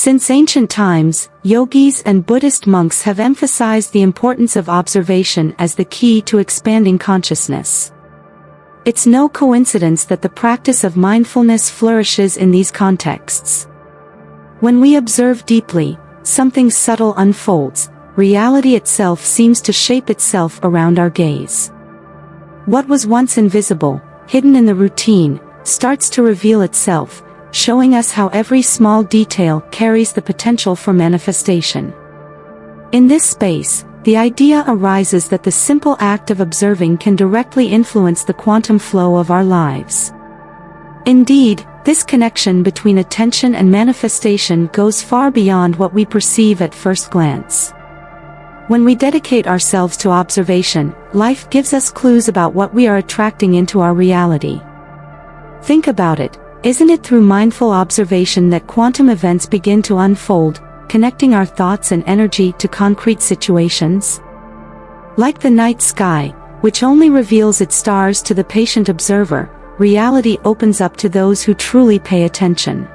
Since ancient times, yogis and Buddhist monks have emphasized the importance of observation as the key to expanding consciousness. It's no coincidence that the practice of mindfulness flourishes in these contexts. When we observe deeply, something subtle unfolds. Reality itself seems to shape itself around our gaze. What was once invisible, hidden in the routine, starts to reveal itself, showing us how every small detail carries the potential for manifestation. In this space, the idea arises that the simple act of observing can directly influence the quantum flow of our lives. Indeed, this connection between attention and manifestation goes far beyond what we perceive at first glance. When we dedicate ourselves to observation, life gives us clues about what we are attracting into our reality. Think about it. Isn't it through mindful observation that quantum events begin to unfold, connecting our thoughts and energy to concrete situations? Like the night sky, which only reveals its stars to the patient observer, reality opens up to those who truly pay attention.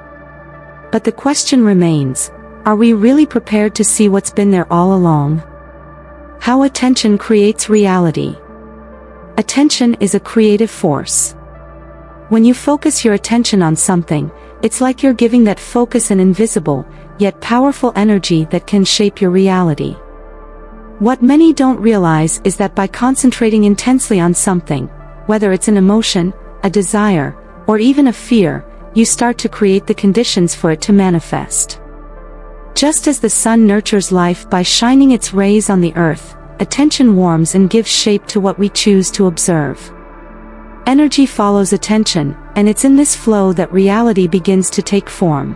But the question remains, are we really prepared to see what's been there all along? How attention creates reality. Attention is a creative force. When you focus your attention on something, it's like you're giving that focus an invisible, yet powerful energy that can shape your reality. What many don't realize is that by concentrating intensely on something, whether it's an emotion, a desire, or even a fear, you start to create the conditions for it to manifest. Just as the sun nurtures life by shining its rays on the earth, attention warms and gives shape to what we choose to observe. Energy follows attention, and it's in this flow that reality begins to take form.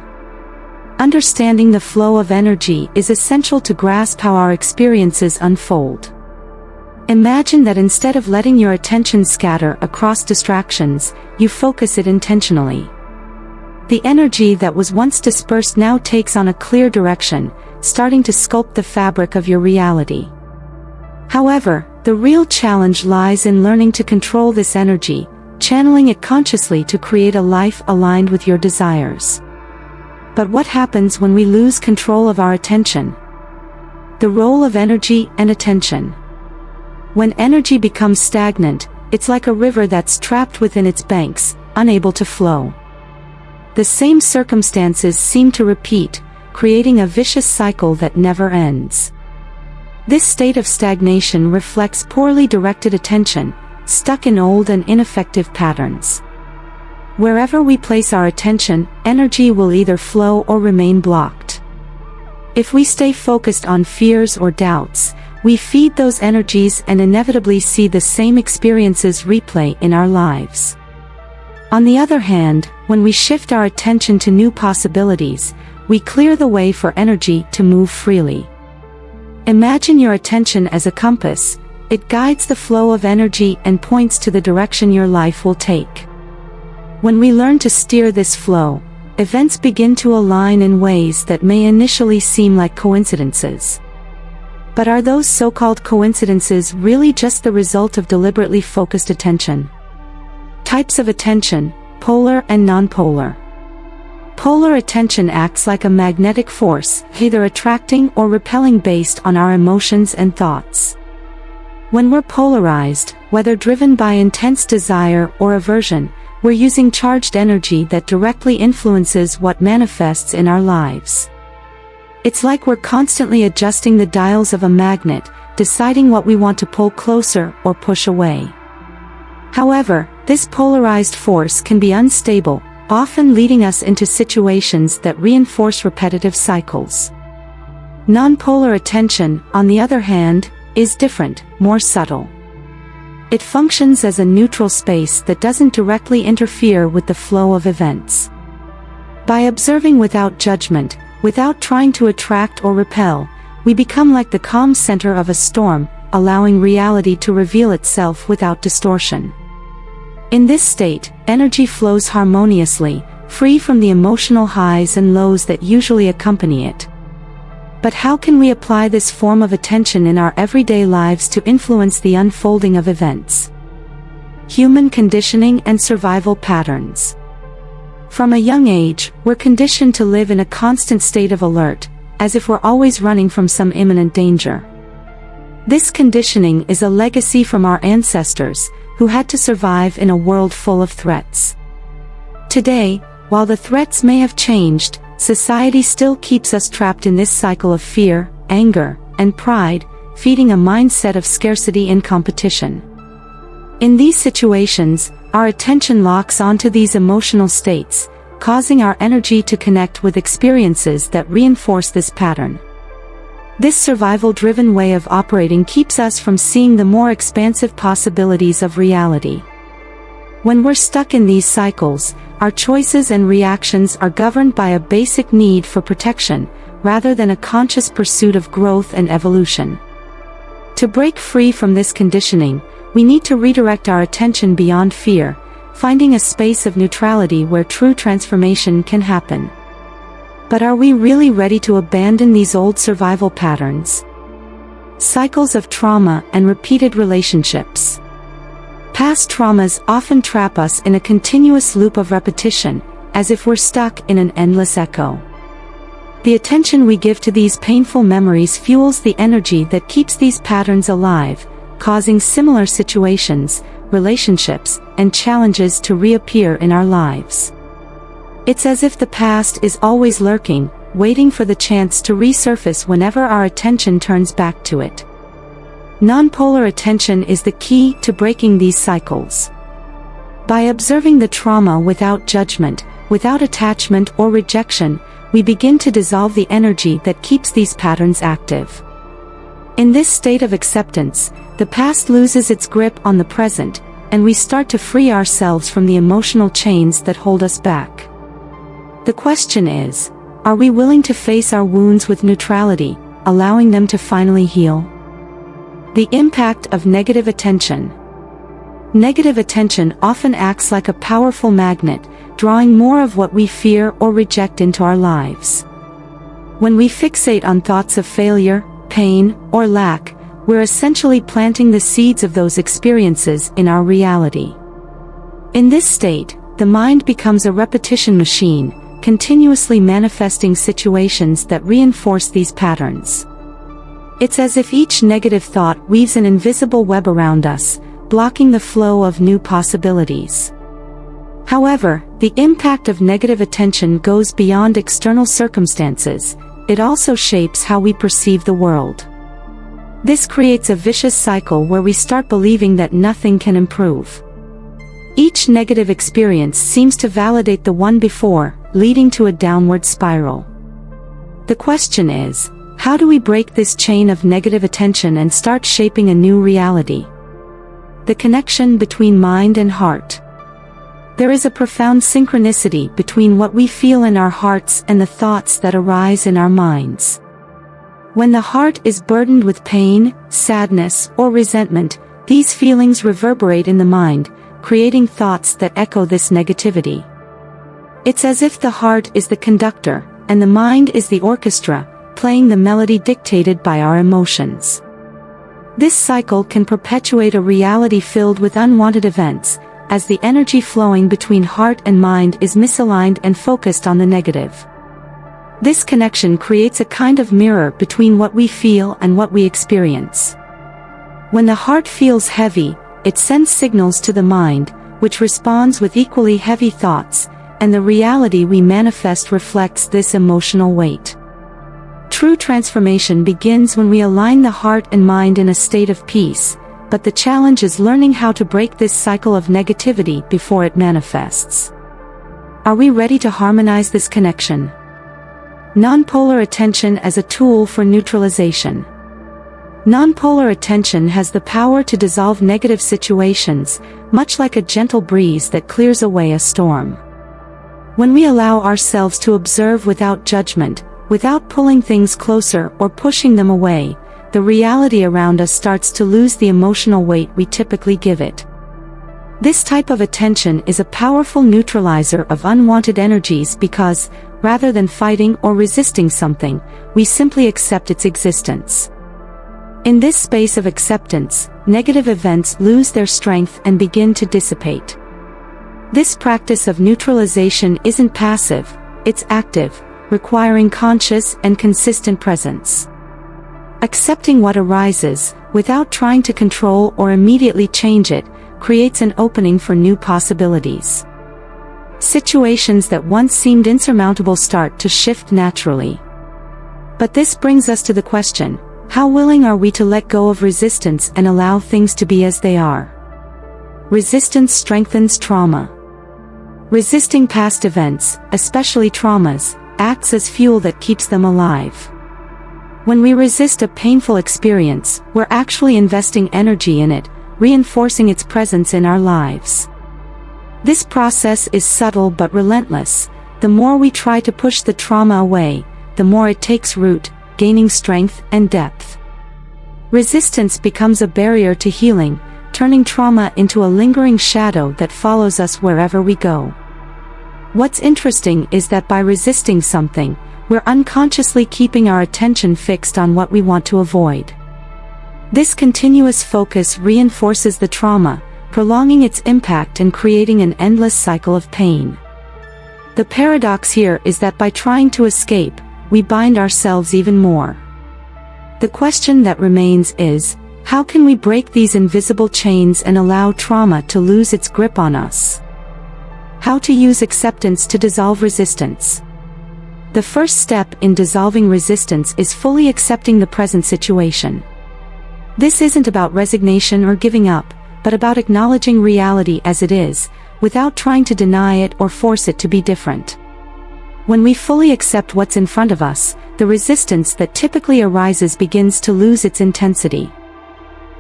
Understanding the flow of energy is essential to grasp how our experiences unfold. Imagine that instead of letting your attention scatter across distractions, you focus it intentionally. The energy that was once dispersed now takes on a clear direction, starting to sculpt the fabric of your reality. However, the real challenge lies in learning to control this energy, channeling it consciously to create a life aligned with your desires. But what happens when we lose control of our attention? The role of energy and attention. When energy becomes stagnant, it's like a river that's trapped within its banks, unable to flow. The same circumstances seem to repeat, creating a vicious cycle that never ends. This state of stagnation reflects poorly directed attention, stuck in old and ineffective patterns. Wherever we place our attention, energy will either flow or remain blocked. If we stay focused on fears or doubts, we feed those energies and inevitably see the same experiences replay in our lives. On the other hand, when we shift our attention to new possibilities, we clear the way for energy to move freely. Imagine your attention as a compass. It guides the flow of energy and points to the direction your life will take. When we learn to steer this flow, events begin to align in ways that may initially seem like coincidences. But are those so-called coincidences really just the result of deliberately focused attention? Types of attention: polar and non-polar. Polar attention acts like a magnetic force, either attracting or repelling based on our emotions and thoughts. When we're polarized, whether driven by intense desire or aversion, we're using charged energy that directly influences what manifests in our lives. It's like we're constantly adjusting the dials of a magnet, deciding what we want to pull closer or push away. However, this polarized force can be unstable, often leading us into situations that reinforce repetitive cycles. Non-polar attention, on the other hand, is different, more subtle. It functions as a neutral space that doesn't directly interfere with the flow of events. By observing without judgment, without trying to attract or repel, we become like the calm center of a storm, allowing reality to reveal itself without distortion. In this state, energy flows harmoniously, free from the emotional highs and lows that usually accompany it. But how can we apply this form of attention in our everyday lives to influence the unfolding of events? Human conditioning and survival patterns. From a young age, we're conditioned to live in a constant state of alert, as if we're always running from some imminent danger. This conditioning is a legacy from our ancestors, who had to survive in a world full of threats. Today, while the threats may have changed, society still keeps us trapped in this cycle of fear, anger, and pride, feeding a mindset of scarcity and competition. In these situations, our attention locks onto these emotional states, causing our energy to connect with experiences that reinforce this pattern. This survival-driven way of operating keeps us from seeing the more expansive possibilities of reality. When we're stuck in these cycles, our choices and reactions are governed by a basic need for protection, rather than a conscious pursuit of growth and evolution. To break free from this conditioning, we need to redirect our attention beyond fear, finding a space of neutrality where true transformation can happen. But are we really ready to abandon these old survival patterns? Cycles of trauma and repeated relationships. Past traumas often trap us in a continuous loop of repetition, as if we're stuck in an endless echo. The attention we give to these painful memories fuels the energy that keeps these patterns alive, causing similar situations, relationships, and challenges to reappear in our lives. It's as if the past is always lurking, waiting for the chance to resurface whenever our attention turns back to it. Nonpolar attention is the key to breaking these cycles. By observing the trauma without judgment, without attachment or rejection, we begin to dissolve the energy that keeps these patterns active. In this state of acceptance, the past loses its grip on the present, and we start to free ourselves from the emotional chains that hold us back. The question is, are we willing to face our wounds with neutrality, allowing them to finally heal? The impact of negative attention. Negative attention often acts like a powerful magnet, drawing more of what we fear or reject into our lives. When we fixate on thoughts of failure, pain, or lack, we're essentially planting the seeds of those experiences in our reality. In this state, the mind becomes a repetition machine, continuously manifesting situations that reinforce these patterns. It's as if each negative thought weaves an invisible web around us, blocking the flow of new possibilities. However, the impact of negative attention goes beyond external circumstances. It also shapes how we perceive the world. This creates a vicious cycle where we start believing that nothing can improve. Each negative experience seems to validate the one before, leading to a downward spiral. The question is, how do we break this chain of negative attention and start shaping a new reality? The connection between mind and heart. There is a profound synchronicity between what we feel in our hearts and the thoughts that arise in our minds. When the heart is burdened with pain, sadness, or resentment, these feelings reverberate in the mind, creating thoughts that echo this negativity. It's as if the heart is the conductor, and the mind is the orchestra, playing the melody dictated by our emotions. This cycle can perpetuate a reality filled with unwanted events, as the energy flowing between heart and mind is misaligned and focused on the negative. This connection creates a kind of mirror between what we feel and what we experience. When the heart feels heavy, it sends signals to the mind, which responds with equally heavy thoughts, and the reality we manifest reflects this emotional weight. True transformation begins when we align the heart and mind in a state of peace, but the challenge is learning how to break this cycle of negativity before it manifests. Are we ready to harmonize this connection? Nonpolar attention as a tool for neutralization. Nonpolar attention has the power to dissolve negative situations, much like a gentle breeze that clears away a storm. When we allow ourselves to observe without judgment, without pulling things closer or pushing them away, the reality around us starts to lose the emotional weight we typically give it. This type of attention is a powerful neutralizer of unwanted energies because, rather than fighting or resisting something, we simply accept its existence. In this space of acceptance, negative events lose their strength and begin to dissipate. This practice of neutralization isn't passive, it's active, requiring conscious and consistent presence. Accepting what arises, without trying to control or immediately change it, creates an opening for new possibilities. Situations that once seemed insurmountable start to shift naturally. But this brings us to the question, how willing are we to let go of resistance and allow things to be as they are? Resistance strengthens trauma. Resisting past events, especially traumas, acts as fuel that keeps them alive. When we resist a painful experience, we're actually investing energy in it, reinforcing its presence in our lives. This process is subtle but relentless. The more we try to push the trauma away, the more it takes root, gaining strength and depth. Resistance becomes a barrier to healing, turning trauma into a lingering shadow that follows us wherever we go. What's interesting is that by resisting something, we're unconsciously keeping our attention fixed on what we want to avoid. This continuous focus reinforces the trauma, prolonging its impact and creating an endless cycle of pain. The paradox here is that by trying to escape, we bind ourselves even more. The question that remains is, how can we break these invisible chains and allow trauma to lose its grip on us? How to use acceptance to dissolve resistance. The first step in dissolving resistance is fully accepting the present situation. This isn't about resignation or giving up, but about acknowledging reality as it is, without trying to deny it or force it to be different. When we fully accept what's in front of us, the resistance that typically arises begins to lose its intensity.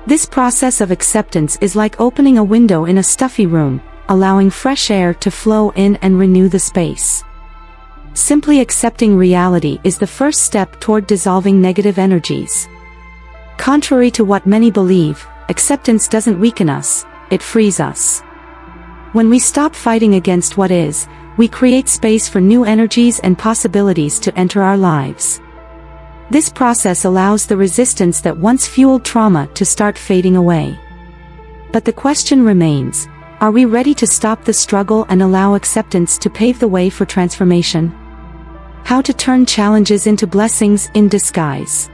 This process of acceptance is like opening a window in a stuffy room, allowing fresh air to flow in and renew the space. Simply accepting reality is the first step toward dissolving negative energies. Contrary to what many believe, acceptance doesn't weaken us, it frees us. When we stop fighting against what is, we create space for new energies and possibilities to enter our lives. This process allows the resistance that once fueled trauma to start fading away. But the question remains, are we ready to stop the struggle and allow acceptance to pave the way for transformation? How to turn challenges into blessings in disguise.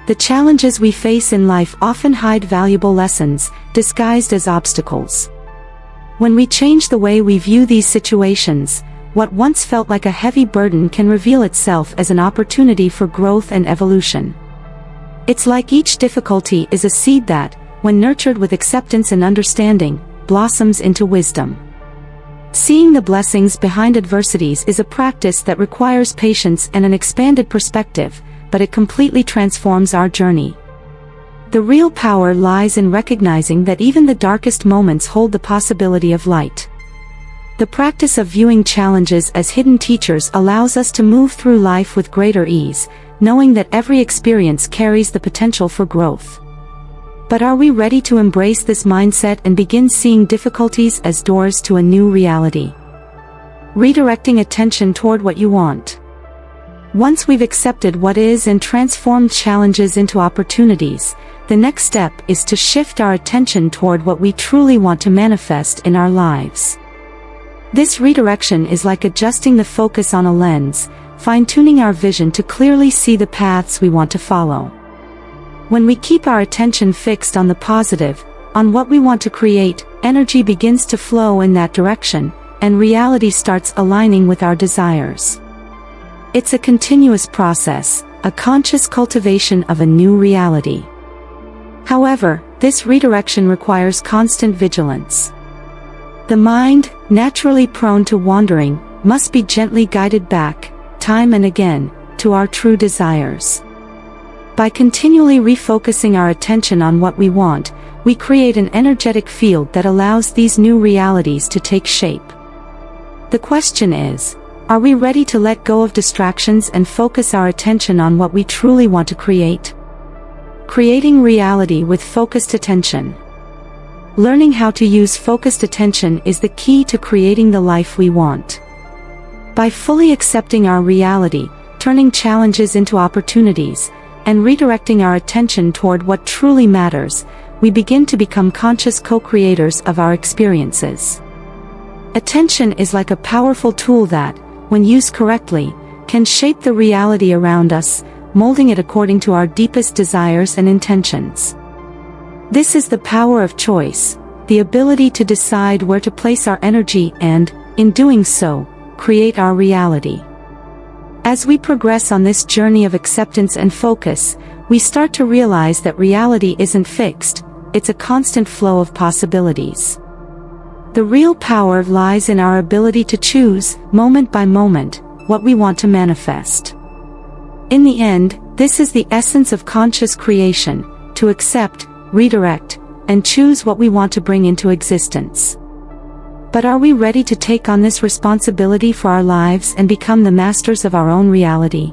The challenges we face in life often hide valuable lessons, disguised as obstacles. When we change the way we view these situations, what once felt like a heavy burden can reveal itself as an opportunity for growth and evolution. It's like each difficulty is a seed that, when nurtured with acceptance and understanding, blossoms into wisdom. Seeing the blessings behind adversities is a practice that requires patience and an expanded perspective, but it completely transforms our journey. The real power lies in recognizing that even the darkest moments hold the possibility of light. The practice of viewing challenges as hidden teachers allows us to move through life with greater ease, knowing that every experience carries the potential for growth. But are we ready to embrace this mindset and begin seeing difficulties as doors to a new reality? Redirecting attention toward what you want. Once we've accepted what is and transformed challenges into opportunities, the next step is to shift our attention toward what we truly want to manifest in our lives. This redirection is like adjusting the focus on a lens, fine-tuning our vision to clearly see the paths we want to follow. When we keep our attention fixed on the positive, on what we want to create, energy begins to flow in that direction, and reality starts aligning with our desires. It's a continuous process, a conscious cultivation of a new reality. However, this redirection requires constant vigilance. The mind, naturally prone to wandering, must be gently guided back, time and again, to our true desires. By continually refocusing our attention on what we want, we create an energetic field that allows these new realities to take shape. The question is, are we ready to let go of distractions and focus our attention on what we truly want to create? Creating reality with focused attention. Learning how to use focused attention is the key to creating the life we want. By fully accepting our reality, turning challenges into opportunities, and redirecting our attention toward what truly matters, we begin to become conscious co-creators of our experiences. Attention is like a powerful tool that, when used correctly, can shape the reality around us, molding it according to our deepest desires and intentions. This is the power of choice, the ability to decide where to place our energy and, in doing so, create our reality. As we progress on this journey of acceptance and focus, we start to realize that reality isn't fixed, it's a constant flow of possibilities. The real power lies in our ability to choose, moment by moment, what we want to manifest. In the end, this is the essence of conscious creation, to accept, redirect, and choose what we want to bring into existence. But are we ready to take on this responsibility for our lives and become the masters of our own reality?